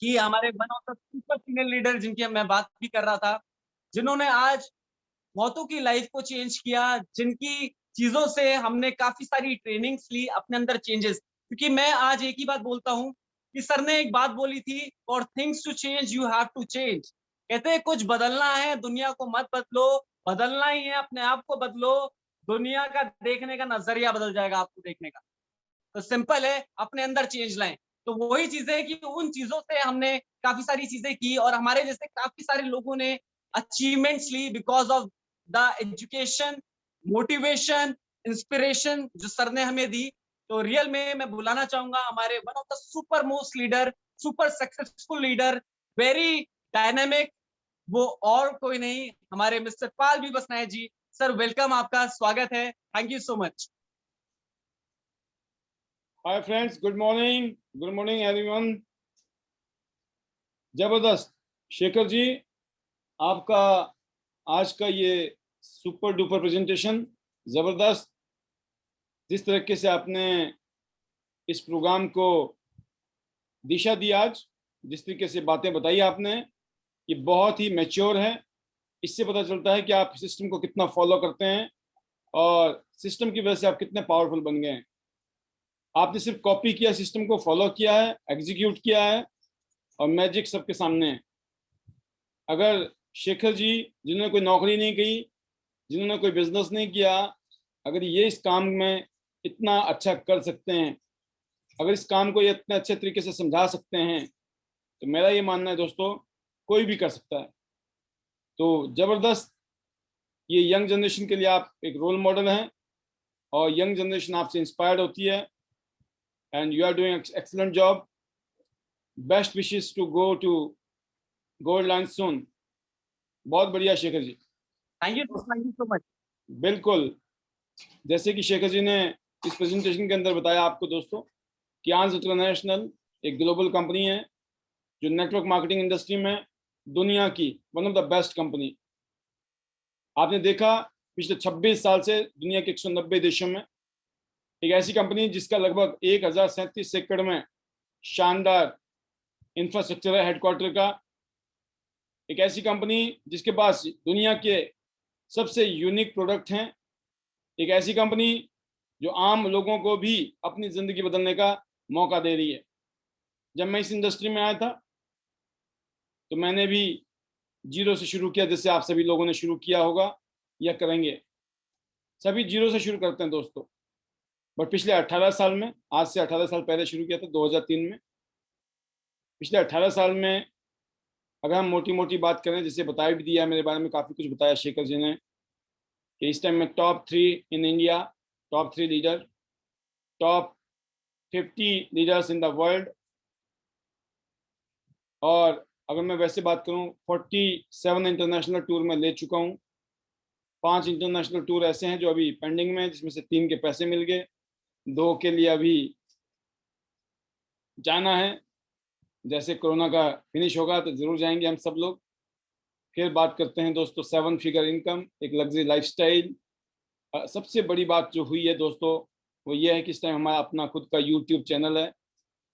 कि हमारे one of the super senior leader जिनकी मैं बात भी कर रहा था, जिन्होंने आज बहुतों की लाइफ को चेंज किया, जिनकी चीज़ों से हमने काफ़ी सारी ट्रेनिंग्स ली, अपने अंदर चेंजेस। क्योंकि मैं आज एक ही बात बोलता हूँ कि सर ने एक बात बोली थी, for things to change you have to change. कहते हैं कुछ बदलना है, दुनिया को मत बदलो, बदलना ही है, अपने आप को बदलो, दुनिया का देखने का नज़रिया बदल जाएगा आपको देखने का। तो सिंपल है, अपने अंदर चेंज लाएँ। तो वही चीज़ें हैं कि उन चीज़ों से हमने काफ़ी सारी चीज़ें की और हमारे जैसे काफ़ी सारे लोगों ने अचीवमेंट्स ली because of the education, motivation, inspiration जो सर ने हमें दी। तो रियल में मैं बुलाना चाहूँगा हमारे one of the super most leader, super successful leader, very dynamic, वो और कोई नहीं हमारे मिस्टर पाल बी बसनायक जी। सर वेलकम, आपका स्वागत है। Thank you so much. Hi friends, good morning everyone. जबरदस्त शेखर जी, आपका आज का ये सुपर डुपर प्रेजेंटेशन जबरदस्त। जिस तरीके से आपने इस प्रोग्राम को दिशा दी, आज जिस तरीके से बातें बताई आपने, ये बहुत ही मैच्योर है। इससे पता चलता है कि आप सिस्टम को कितना फॉलो करते हैं और सिस्टम की वजह से आप कितने पावरफुल बन गए हैं। आपने सिर्फ कॉपी किया, सिस्टम को फॉलो किया है, एग्जीक्यूट किया है और मैजिक सबके सामने है। अगर शेखर जी, जिन्होंने कोई नौकरी नहीं की, जिन्होंने कोई बिजनेस नहीं किया, अगर ये इस काम में इतना अच्छा कर सकते हैं, अगर इस काम को ये इतने अच्छे तरीके से समझा सकते हैं, तो मेरा ये मानना है दोस्तों, कोई भी कर सकता है। तो जबरदस्त, ये यंग जनरेशन के लिए आप एक रोल मॉडल हैं और यंग जनरेशन आपसे इंस्पायर्ड होती है and you are doing excellent job. Best wishes to go to gold line soon. बहुत बढ़िया Shekhar ji. Thank you so much. बिल्कुल, जैसे कि शेखर जी ने इस प्रेजेंटेशन के अंदर बताया आपको दोस्तों कि आंज इंटरनेशनल एक ग्लोबल कंपनी है जो नेटवर्क मार्केटिंग इंडस्ट्री में दुनिया की one of the best company. आपने देखा पिछले 26 साल से दुनिया के 190 देशों में एक ऐसी कंपनी जिसका लगभग 1037 एकड़ में शानदार इंफ्रास्ट्रक्चर है हेडक्वार्टर का। एक ऐसी कंपनी जिसके पास दुनिया के सबसे यूनिक प्रोडक्ट हैं। एक ऐसी कंपनी जो आम लोगों को भी अपनी ज़िंदगी बदलने का मौका दे रही है। जब मैं इस इंडस्ट्री में आया था तो मैंने भी जीरो से शुरू किया, जैसे आप सभी लोगों ने शुरू किया होगा या करेंगे। सभी जीरो से शुरू करते हैं दोस्तों। बट पिछले 18 साल में, आज से 18 साल पहले शुरू किया था 2003 में। पिछले 18 साल में अगर हम मोटी मोटी बात करें, जैसे बताया भी दिया, मेरे बारे में काफ़ी कुछ बताया शेखर जी ने कि इस टाइम में top 3 in India, top 3 leader, top 50 leaders in the world. और अगर मैं वैसे बात करूं, 47 इंटरनेशनल टूर में ले चुका हूं। 5 इंटरनेशनल टूर ऐसे हैं जो अभी पेंडिंग में हैं, जिसमें से 3 के पैसे मिल गए, 2 के लिए अभी जाना है। जैसे कोरोना का फिनिश होगा तो ज़रूर जाएंगे हम सब लोग। फिर बात करते हैं दोस्तों 7 फिगर इनकम, एक लग्जरी लाइफस्टाइल। सबसे बड़ी बात जो हुई है दोस्तों वो ये है कि इस टाइम हमारा अपना खुद का यूट्यूब चैनल है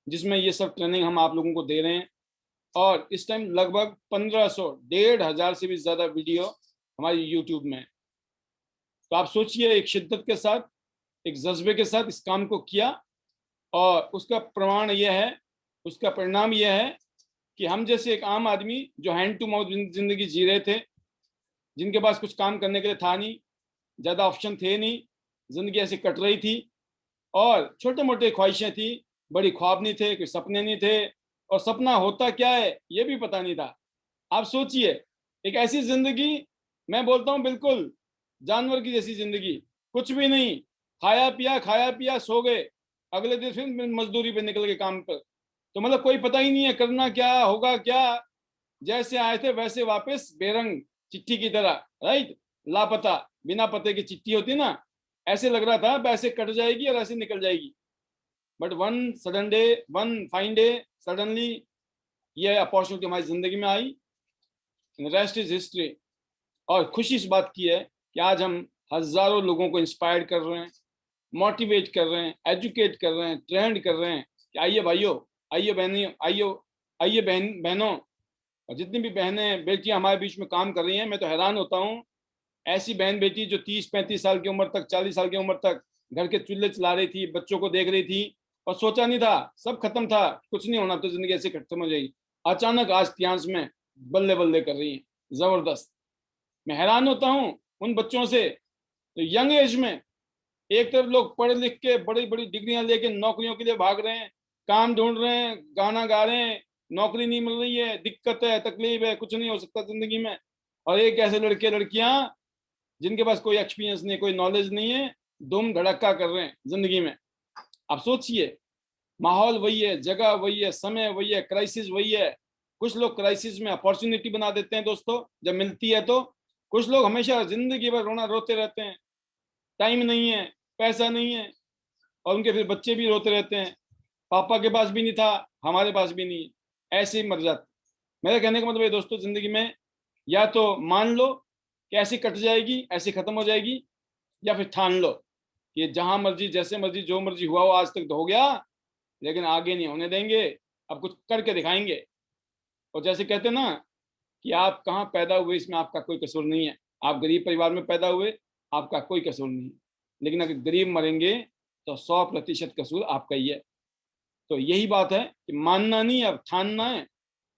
जिसमें ये सब ट्रेनिंग हम आप लोगों को दे रहे हैं। और इस टाइम लगभग 1500, 1500 से भी ज़्यादा वीडियो हमारी यूट्यूब में है। तो आप सोचिए, एक शिद्दत के साथ, एक जज्बे के साथ इस काम को किया और उसका प्रमाण यह है, उसका परिणाम यह है कि हम जैसे एक आम आदमी जो हैंड टू माउथ जिंदगी जी रहे थे, जिनके पास कुछ काम करने के लिए था नहीं, ज़्यादा ऑप्शन थे नहीं, ज़िंदगी ऐसे कट रही थी और छोटे मोटे ख्वाहिशें थी, बड़ी ख्वाब नहीं थे, कोई सपने नहीं थे, और सपना होता क्या है ये भी पता नहीं था। आप सोचिए, एक ऐसी जिंदगी, मैं बोलता हूँ बिल्कुल जानवर की जैसी जिंदगी, कुछ भी नहीं, खाया पिया सो गए, अगले दिन फिर मजदूरी पे निकल गए काम पर। तो मतलब कोई पता ही नहीं है करना क्या होगा क्या, जैसे आए थे वैसे वापस बेरंग चिट्ठी की तरह, राइट, लापता, बिना पते की चिट्ठी होती ना, ऐसे लग रहा था ऐसे कट जाएगी और ऐसे निकल जाएगी। But one sudden day, one fine day, suddenly ये अपॉर्चुनिटी हमारी जिंदगी में आई। Rest is history. और खुशी इस बात की है कि आज हम हजारों लोगों को इंस्पायर कर रहे हैं, मोटिवेट कर रहे हैं, एजुकेट कर रहे हैं, ट्रेंड कर रहे हैं कि आइए भाइयों, आइए बहनियों, आइए आइए बहनों और जितनी भी बहनें बेटियां हमारे बीच में काम कर रही हैं, मैं तो हैरान होता हूँ। ऐसी बहन बेटी जो 30-35 साल की उम्र तक, 40 साल की उम्र तक घर के चूल्हे चला रही थी, बच्चों को देख रही थी और सोचा नहीं था, सब खत्म था, कुछ नहीं होना तो जिंदगी ऐसे खत्म हो जाएगी, अचानक आज तियांश में बल्ले बल्ले कर रही है, जबरदस्त। मैं हैरान होता हूँ उन बच्चों से तो यंग एज में एक तरफ लोग पढ़ लिख के बड़ी बड़ी डिग्रियां लेके नौकरियों के लिए भाग रहे हैं, काम ढूंढ रहे हैं, गाना गा रहे हैं, नौकरी नहीं मिल रही है, दिक्कत है, तकलीफ है, कुछ नहीं हो सकता जिंदगी में। और एक ऐसे लड़के लड़कियां जिनके पास कोई एक्सपीरियंस नहीं, कोई नॉलेज नहीं है, धूम धड़क्का कर रहे हैं जिंदगी में। आप सोचिए, माहौल वही है, जगह वही है, समय वही है, क्राइसिस वही है। कुछ लोग क्राइसिस में अपॉर्चुनिटी बना देते हैं दोस्तों, जब मिलती है तो। कुछ लोग हमेशा जिंदगी भर रोना रोते रहते हैं, टाइम नहीं है, पैसा नहीं है, और उनके फिर बच्चे भी रोते रहते हैं, पापा के पास भी नहीं था, हमारे पास भी नहीं है, ऐसे ही मर जाते। मेरे कहने का मतलब है दोस्तों, जिंदगी में या तो मान लो कि ऐसी कट जाएगी, ऐसी खत्म हो जाएगी, या फिर ठान लो कि जहां मर्जी, जैसे मर्जी, जो मर्जी हुआ वो आज तक तो हो गया, लेकिन आगे नहीं होने देंगे, अब कुछ करके दिखाएंगे। और जैसे कहते हैं ना कि आप कहाँ पैदा हुए इसमें आपका कोई कसूर नहीं है, आप गरीब परिवार में पैदा हुए, आपका कोई कसूर नहीं है, लेकिन अगर गरीब मरेंगे तो 100% कसूर आपका ही है। तो यही बात है कि मानना नहीं, अब ठानना है।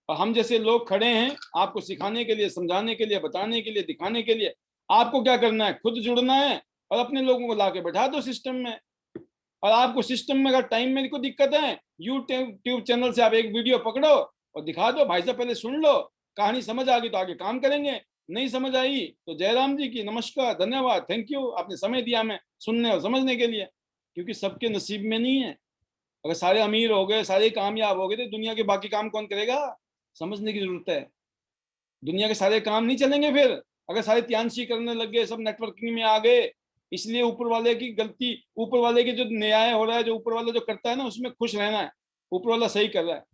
और हम जैसे लोग खड़े हैं आपको सिखाने के लिए, समझाने के लिए, बताने के लिए, दिखाने के लिए। आपको क्या करना है, खुद जुड़ना है और अपने लोगों को ला के बैठा दो सिस्टम में। और आपको सिस्टम में अगर टाइम में कोई दिक्कत है, यूट्यूब चैनल से आप एक वीडियो पकड़ो और दिखा दो, भाई साहब पहले सुन लो, कहानी समझ आ गई तो आगे काम करेंगे, नहीं समझ आई तो जयराम जी की नमस्कार, धन्यवाद, थैंक यू, आपने समय दिया हमें सुनने और समझने के लिए। क्योंकि सबके नसीब में नहीं है। अगर सारे अमीर हो गए, सारे कामयाब हो गए तो दुनिया के बाकी काम कौन करेगा? समझने की जरूरत है। दुनिया के सारे काम नहीं चलेंगे फिर, अगर सारे त्यांशी करने लग गए, सब नेटवर्किंग में आ गए। इसलिए ऊपर वाले की गलती, ऊपर वाले के जो न्याय हो रहा है, जो ऊपर वाला जो करता है ना, उसमें खुश रहना है, ऊपर वाला सही कर रहा है।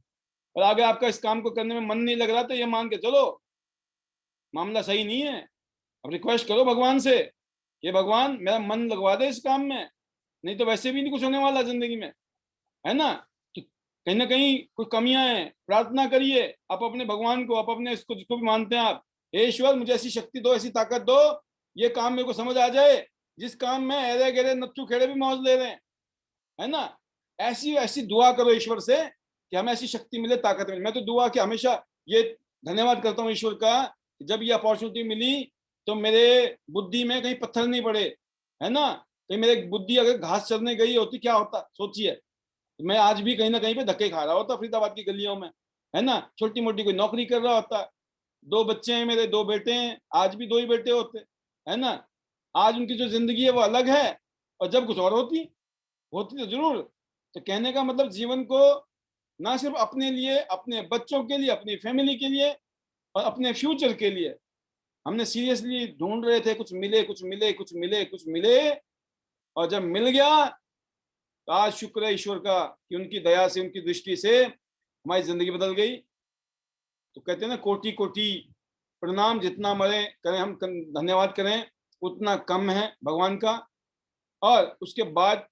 और आगे आपका इस काम को करने में मन नहीं लग रहा तो ये मान के चलो मामला सही नहीं है। अब रिक्वेस्ट करो भगवान से, ये भगवान मेरा मन लगवा दे इस काम में, नहीं तो वैसे भी नहीं कुछ होने वाला जिंदगी में, है ना। तो कहीं ना कहीं कुछ कमियां हैं, प्रार्थना करिए आप अपने भगवान को, आप अपने इसको जिसको भी मानते हैं आप, हे ईश्वर मुझे ऐसी शक्ति दो, ऐसी ताकत दो, ये काम मेरे को समझ आ जाए जिस काम में अरे गहरे नत्थु खेड़े भी मौज ले रहे हैं, है ना। ऐसी ऐसी दुआ करो ईश्वर से कि हमें ऐसी शक्ति मिले, ताकत मिले। मैं तो दुआ कि हमेशा ये धन्यवाद करता हूँ ईश्वर का, जब ये अपॉर्चुनिटी मिली तो मेरे बुद्धि में कहीं पत्थर नहीं पड़े, है ना। कहीं मेरे बुद्धि अगर घास चरने गई होती क्या होता सोचिए, मैं आज भी कहीं ना कहीं पे धक्के खा रहा होता फरीदाबाद की गलियों में, है ना। छोटी मोटी कोई नौकरी कर रहा होता। 2 बच्चे हैं मेरे, 2 बेटे हैं, आज भी 2 ही बेटे होते, है ना। आज उनकी जो जिंदगी है वो अलग है, और जब कुछ और होती होती तो जरूर। तो कहने का मतलब जीवन को ना सिर्फ अपने लिए, अपने बच्चों के लिए, अपनी फैमिली के लिए और अपने फ्यूचर के लिए हमने सीरियसली ढूंढ रहे थे, कुछ मिले, कुछ मिले, कुछ मिले, कुछ मिले, और जब मिल गया तो आज शुक्र है ईश्वर का कि उनकी दया से, उनकी दृष्टि से हमारी जिंदगी बदल गई। तो कहते हैं ना, कोटि कोटि प्रणाम, जितना मरे करें हम धन्यवाद करें उतना कम है भगवान का। और उसके बाद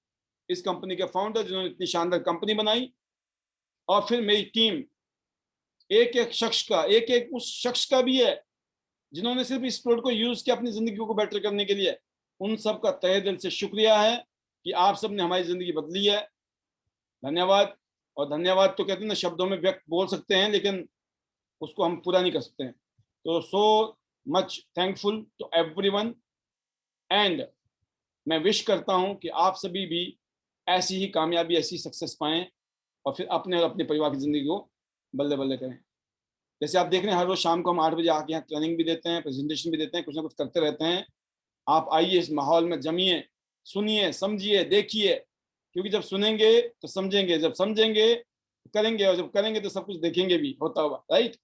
इस कंपनी के फाउंडर जिन्होंने इतनी शानदार कंपनी बनाई, और फिर मेरी टीम, एक एक शख्स का, एक एक उस शख्स का भी है जिन्होंने सिर्फ इस प्रोडक्ट को यूज किया अपनी जिंदगी को बेटर करने के लिए। उन सब का तहे दिल से शुक्रिया है कि आप सब ने हमारी जिंदगी बदली है। धन्यवाद। और धन्यवाद तो कहते हैं ना, शब्दों में व्यक्त बोल सकते हैं लेकिन उसको हम पूरा नहीं कर सकते हैं। तो so much thankful to everyone, and मैं विश करता हूं कि आप सभी भी ऐसी ही कामयाबी, ऐसी सक्सेस पाएं और फिर अपने और अपने परिवार की जिंदगी को बल्ले बल्ले करें। जैसे आप देख रहे हैं हर रोज शाम को हम 8 बजे आके यहाँ ट्रेनिंग भी देते हैं, प्रेजेंटेशन भी देते हैं, कुछ ना कुछ करते रहते हैं। आप आइए, इस माहौल में जमिए, सुनिए, समझिए, देखिए, क्योंकि जब सुनेंगे तो समझेंगे, जब समझेंगे तो करेंगे, और जब करेंगे तो सब कुछ देखेंगे भी होता हुआ, राइट।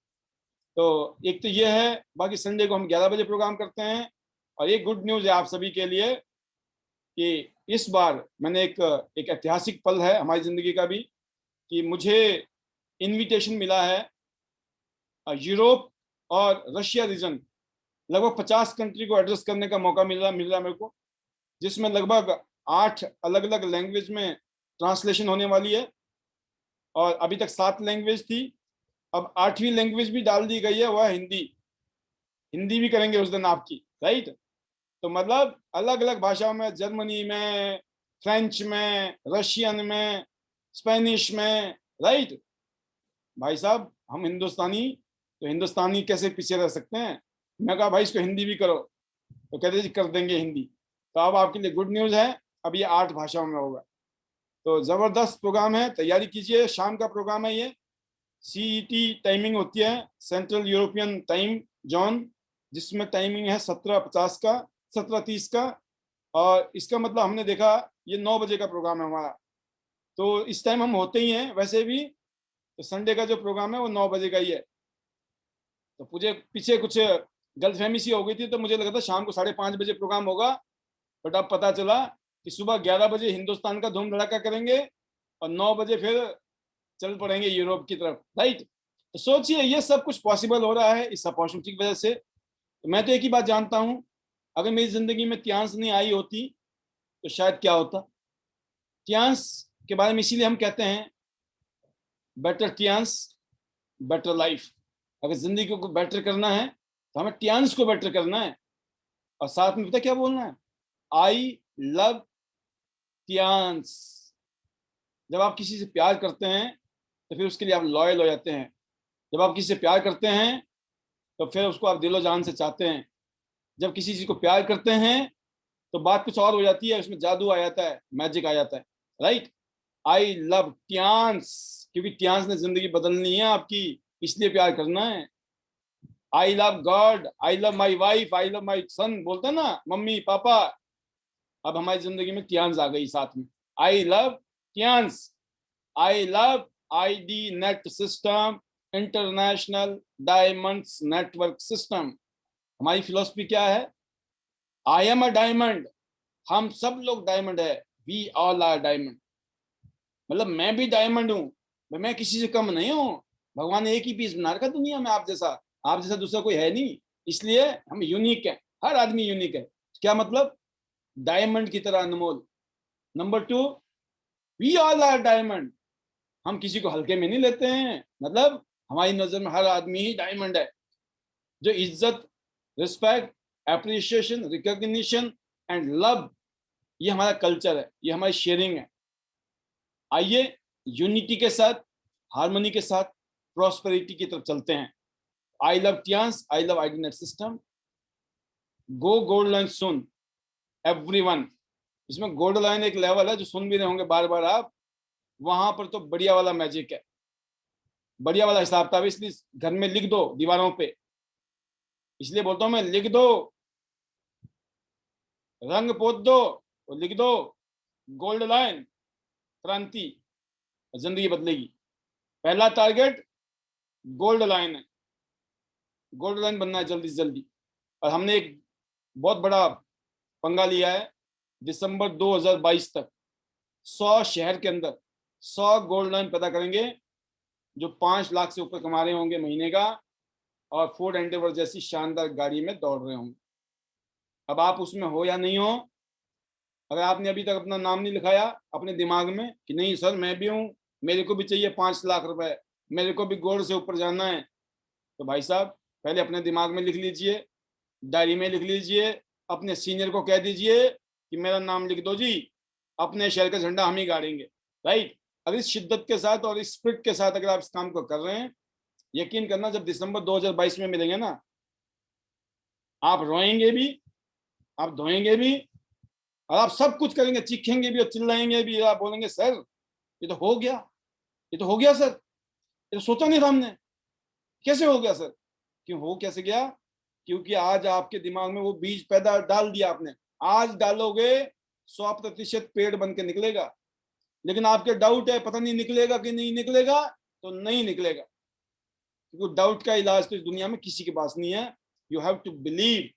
तो एक तो ये है, बाकी संडे को हम 11 बजे प्रोग्राम करते हैं। और एक गुड न्यूज़ है आप सभी के लिए कि इस बार मैंने एक ऐतिहासिक पल है हमारी जिंदगी का भी, कि मुझे इनविटेशन मिला है यूरोप और रशिया रीजन, लगभग 50 कंट्री को एड्रेस करने का मौका मिल रहा मेरे को, जिसमें लगभग 8 अलग अलग लैंग्वेज में ट्रांसलेशन होने वाली है। और अभी तक 7 लैंग्वेज थी, अब 8वीं लैंग्वेज भी डाल दी गई है, वह हिंदी। हिंदी भी करेंगे उस दिन आपकी, राइट। तो मतलब अलग अलग भाषाओं में, जर्मनी में, फ्रेंच में, रशियन में, स्पेनिश में, राइट। भाई साहब हम हिंदुस्तानी, तो हिंदुस्तानी कैसे पीछे रह सकते हैं। मैं कहा भाई इसको हिंदी भी करो, तो कहते जी कर देंगे हिंदी। तो अब आपके लिए गुड न्यूज़ है, अब ये 8 भाषाओं में होगा। तो ज़बरदस्त प्रोग्राम है, तैयारी कीजिए। शाम का प्रोग्राम है ये, सीईटी टाइमिंग होती है, सेंट्रल यूरोपियन टाइम जोन, जिसमें टाइमिंग है 17:50 का, 17:30 का। और इसका मतलब हमने देखा ये 9 बजे का प्रोग्राम है हमारा, तो इस टाइम हम होते ही हैं वैसे भी। तो संडे का जो प्रोग्राम है वो 9 बजे का ही है। तो मुझे पीछे कुछ गलतफहमी सी हो गई थी, तो मुझे लगा था शाम को 5:30 बजे प्रोग्राम होगा, बट अब पता चला कि सुबह 11 बजे हिंदुस्तान का धूम धड़ाका करेंगे और 9 बजे फिर चल पड़ेंगे यूरोप की तरफ, राइट। तो सोचिए ये सब कुछ पॉसिबल हो रहा है इस अपॉर्चुनिटी की वजह से। तो मैं तो एक ही बात जानता हूँ, अगर मेरी जिंदगी में त्यांश नहीं आई होती तो शायद क्या होता। त्यांश के बारे में इसीलिए हम कहते हैं बेटर त्यांश बेटर लाइफ। अगर जिंदगी को बेटर करना है तो हमें त्यांश को बेटर करना है। और साथ में पता क्या बोलना है, आई लव त्यांश। जब आप किसी से प्यार करते हैं तो फिर उसके लिए आप लॉयल हो जाते हैं। जब आप किसी से प्यार करते हैं तो फिर उसको आप दिलो जान से चाहते हैं। जब किसी चीज को प्यार करते हैं तो बात कुछ और हो जाती है, उसमें जादू आ जाता है, मैजिक आ जाता है, राइट। आई लव ट्यांस, क्योंकि ट्यांस ने जिंदगी बदलनी है आपकी, इसलिए प्यार करना है। I love God, I love my wife, I love my son, बोलते ना मम्मी पापा। अब हमारी जिंदगी में ट्यांस आ गई साथ में, I love Tiens. I love ID net system, international diamonds network system. हमारी फिलॉसफी क्या है, आई एम अ डायमंड। हम सब लोग डायमंड है, वी ऑल आर डायमंड। मतलब मैं भी डायमंड हूँ, मैं किसी से कम नहीं हूँ। भगवान ने एक ही पीस बना रखा दुनिया में, आप जैसा दूसरा कोई है नहीं, इसलिए हम यूनिक है। हर आदमी यूनिक है। क्या मतलब, डायमंड की तरह अनमोल। Number 2, we all are diamond. हम किसी को हल्के में नहीं लेते हैं, मतलब हमारी नजर में हर आदमी ही डायमंड है। जो इज्जत, respect, appreciation, recognition and love, ये हमारा कल्चर है, ये हमारी शेयरिंग है। आइए यूनिटी के साथ, हार्मनी के साथ प्रॉस्पेरिटी की तरफ चलते हैं। I love Tiens, I love ID system. Go gold line soon everyone. इसमें गोल्ड लाइन एक लेवल है जो सुन भी रहे होंगे बार बार आप, वहां पर तो बढ़िया वाला मैजिक है, बढ़िया वाला हिसाब किताब। इसलिए घर में लिख दो दीवारों पे, इसलिए बोलता हूं मैं, लिख दो, रंग पोत दो और लिख दो गोल्ड लाइन, क्रांति, जिंदगी बदलेगी। पहला टारगेट गोल्ड लाइन है, गोल्ड लाइन बनना है जल्दी से जल्दी। और हमने एक बहुत बड़ा पंगा लिया है, दिसंबर 2022 तक 100 शहर के अंदर 100 गोल्ड लाइन पैदा करेंगे जो 5 लाख से ऊपर कमा रहे होंगे महीने का, और फोर्ड एंडेवर जैसी शानदार गाड़ी में दौड़ रहे होंगे। अब आप उसमें हो या नहीं हो, अगर आपने अभी तक अपना नाम नहीं लिखाया अपने दिमाग में कि नहीं सर मैं भी हूँ, मेरे को भी चाहिए 5 लाख रुपए, मेरे को भी गोल्ड से ऊपर जाना है, तो भाई साहब पहले अपने दिमाग में लिख लीजिए, डायरी में लिख लीजिए, अपने सीनियर को कह दीजिए कि मेरा नाम लिख दो जी, अपने शहर का झंडा हम ही गाड़ेंगे, राइट। अगर इस शिद्दत के साथ और इस स्पिरिट के साथ अगर आप इस काम को कर रहे हैं, यकीन करना जब दिसंबर 2022 में मिलेंगे ना, आप रोएंगे भी, आप धोएंगे भी, और आप सब कुछ करेंगे, चीखेंगे भी और चिल्लाएंगे भी। आप बोलेंगे सर ये तो हो गया, ये तो हो गया सर, ये तो सोचा नहीं था हमने, कैसे हो गया सर। क्यों हो कैसे गया, क्योंकि आज आपके दिमाग में वो बीज पैदा डाल दिया आपने। आज डालोगे 100% पेड़ बन के निकलेगा, लेकिन आपके डाउट है पता नहीं निकलेगा कि नहीं निकलेगा, तो नहीं निकलेगा, क्योंकि डाउट का इलाज तो इस दुनिया में किसी के पास नहीं है। You have to believe.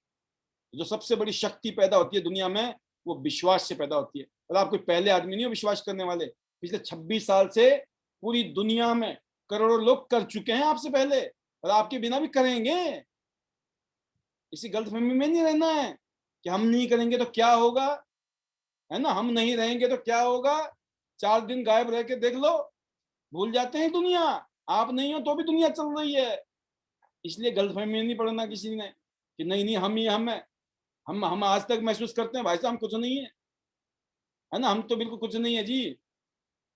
जो सबसे बड़ी शक्ति पैदा होती है दुनिया में, वो विश्वास से पैदा होती है। और आप कोई पहले आदमी नहीं हो विश्वास करने वाले, पिछले 26 साल से पूरी दुनिया में करोड़ों लोग कर चुके हैं आपसे पहले, और आपके बिना भी करेंगे। इसी गलतफहमी में नहीं रहना है कि हम नहीं करेंगे तो क्या होगा, है ना, हम नहीं रहेंगे तो क्या होगा। 4 दिन गायब रह के देख लो, भूल जाते हैं दुनिया। आप नहीं हो तो भी दुनिया चल रही है। इसलिए गलतफहमी में नहीं पड़ना किसी ने कि नहीं नहीं हम ही हम है। हम आज तक महसूस करते हैं भाई साहब हम कुछ नहीं है ना, हम तो बिल्कुल कुछ नहीं है जी।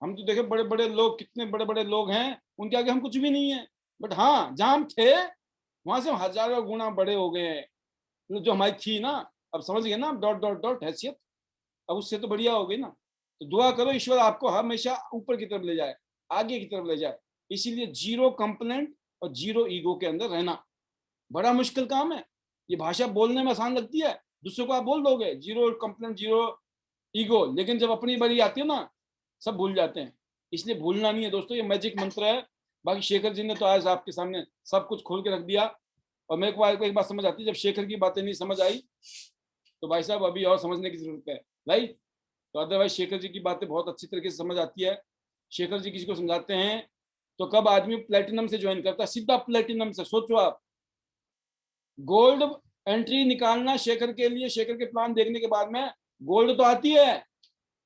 हम तो देखे बड़े बड़े लोग, कितने बड़े बड़े लोग हैं, उनके आगे हम कुछ भी नहीं है। बट हाँ, जहां हम थे वहां से हम हजारों गुना बड़े हो गए हैं। मतलब जो हमारी थी ना, अब समझ गए ना, डॉट डॉट डॉट हैसियत, अब उससे तो बढ़िया हो गई ना। तो दुआ करो ईश्वर आपको हमेशा ऊपर की तरफ ले जाए, आगे की तरफ ले जाए। इसीलिए जीरो कंप्लेंट और जीरो ईगो के अंदर रहना बड़ा मुश्किल काम है। ये भाषा बोलने में आसान लगती है, दूसरों को आप बोल दोगे जीरो कंप्लेंट जीरो ईगो, लेकिन जब अपनी बारी आती है ना, सब भूल जाते हैं। इसलिए भूलना नहीं है दोस्तों, ये मैजिक मंत्र है। बाकी शेखर जी ने तो आज आपके सामने सब कुछ खोल के रख दिया। और मेरे को एक बात समझ आती है, जब शेखर की बातें नहीं समझ आई तो भाई साहब अभी और समझने की जरूरत है, राइट। तो अदरवाइज शेखर जी की बातें बहुत अच्छी तरीके से समझ आती है। शेखर जी किसी को समझाते हैं तो कब आदमी प्लेटिनम से ज्वाइन करता है, सीधा प्लेटिनम से। सोचो आप, गोल्ड एंट्री निकालना शेखर के लिए, शेखर के प्लान देखने के बाद में गोल्ड तो आती है,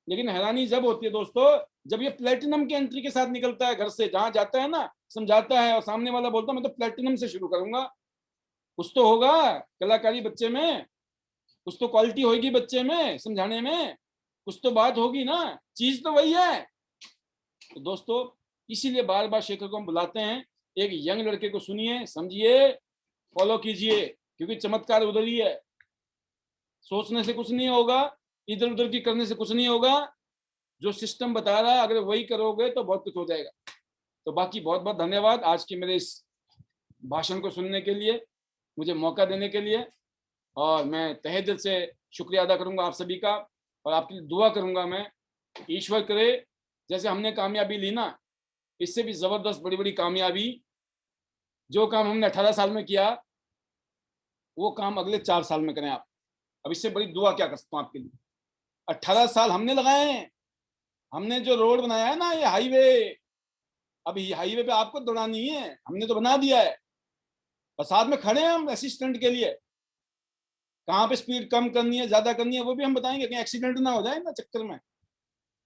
लेकिन हैरानी जब होती है दोस्तों जब ये प्लेटिनम की एंट्री के साथ निकलता है घर से, जहां जाता है ना, समझाता है और सामने वाला बोलता है मैं तो प्लेटिनम से शुरू करूंगा। कुछ तो होगा कलाकारी बच्चे में, कुछ तो क्वालिटी होगी बच्चे में समझाने में, कुछ तो बात होगी ना, चीज तो वही है। तो दोस्तों इसीलिए बार बार शेखर को हम बुलाते हैं, एक यंग लड़के को सुनिए, समझिए, फॉलो कीजिए, क्योंकि चमत्कार उधर ही है। सोचने से कुछ नहीं होगा, इधर उधर की करने से कुछ नहीं होगा। जो सिस्टम बता रहा है अगर वही करोगे तो बहुत कुछ हो जाएगा। तो बाकी बहुत बहुत धन्यवाद आज के मेरे इस भाषण को सुनने के लिए, मुझे मौका देने के लिए। और मैं तहे दिल से शुक्रिया अदा करूंगा आप सभी का, और आपके लिए दुआ करूंगा मैं, ईश्वर करे जैसे हमने कामयाबी ली ना, इससे भी जबरदस्त बड़ी बड़ी कामयाबी। जो काम हमने 18 साल में किया वो काम अगले 4 साल में करें आप। अब इससे बड़ी दुआ क्या कर सकता हूँ आपके लिए। 18 साल हमने लगाए हैं, हमने जो रोड बनाया है ना, ये हाईवे, अब ये हाईवे पे आपको दौड़ानी है, हमने तो बना दिया है, और साथ में खड़े हैं हम असिस्टेंट के लिए। कहाँ पे स्पीड कम करनी है ज्यादा करनी है वो भी हम बताएंगे, कहीं एक्सीडेंट ना हो जाए ना चक्कर में,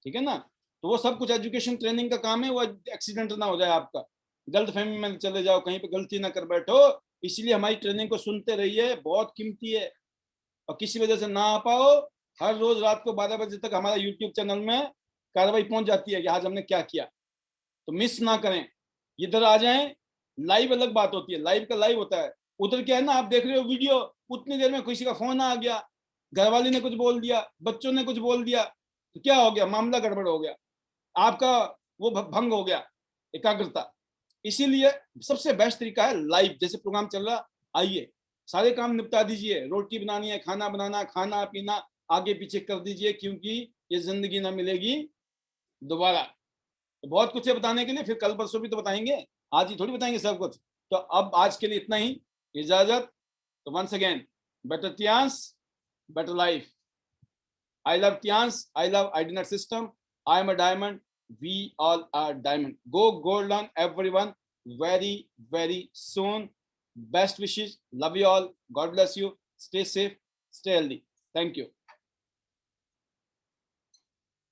ठीक है ना। तो वो सब कुछ एजुकेशन ट्रेनिंग का काम है, वो एक्सीडेंट ना हो जाए आपका, गलतफहमी में चले जाओ, कहीं पे गलती ना कर बैठो। इसलिए हमारी ट्रेनिंग को सुनते रहिए, बहुत कीमती है। और किसी वजह से ना आ पाओ, हर रोज रात को 12 बजे तक हमारा यूट्यूब चैनल में कार्रवाई पहुंच जाती है कि आज हमने क्या किया, तो मिस ना करें, इधर आ जाएं। लाइव अलग बात होती है, लाइव का लाइव होता है, उधर क्या है ना, आप देख रहे हो वीडियो, उतनी देर में किसी का फोन आ गया, घरवाली ने कुछ बोल दिया, बच्चों ने कुछ बोल दिया, तो क्या हो गया, मामला गड़बड़ हो गया, आपका वो भंग हो गया एकाग्रता। इसीलिए सबसे बेस्ट तरीका है लाइव, जैसे प्रोग्राम चल रहा, आइए सारे काम निपटा दीजिए, रोटी बनानी है, खाना बनाना, खाना पीना आगे पीछे कर दीजिए, क्योंकि ये जिंदगी ना मिलेगी दोबारा। तो बहुत कुछ है बताने के लिए, फिर कल परसों भी तो बताएंगे, आज ही थोड़ी बताएंगे सब कुछ। तो अब आज के लिए इतना ही, इजाजत। तो once again, better Tians, better life. I love Tians, I love IDNet system. I am a diamond, we all are diamond. Go gold on everyone very very soon. Best wishes, love you all, God bless you, stay safe, stay healthy. Thank you.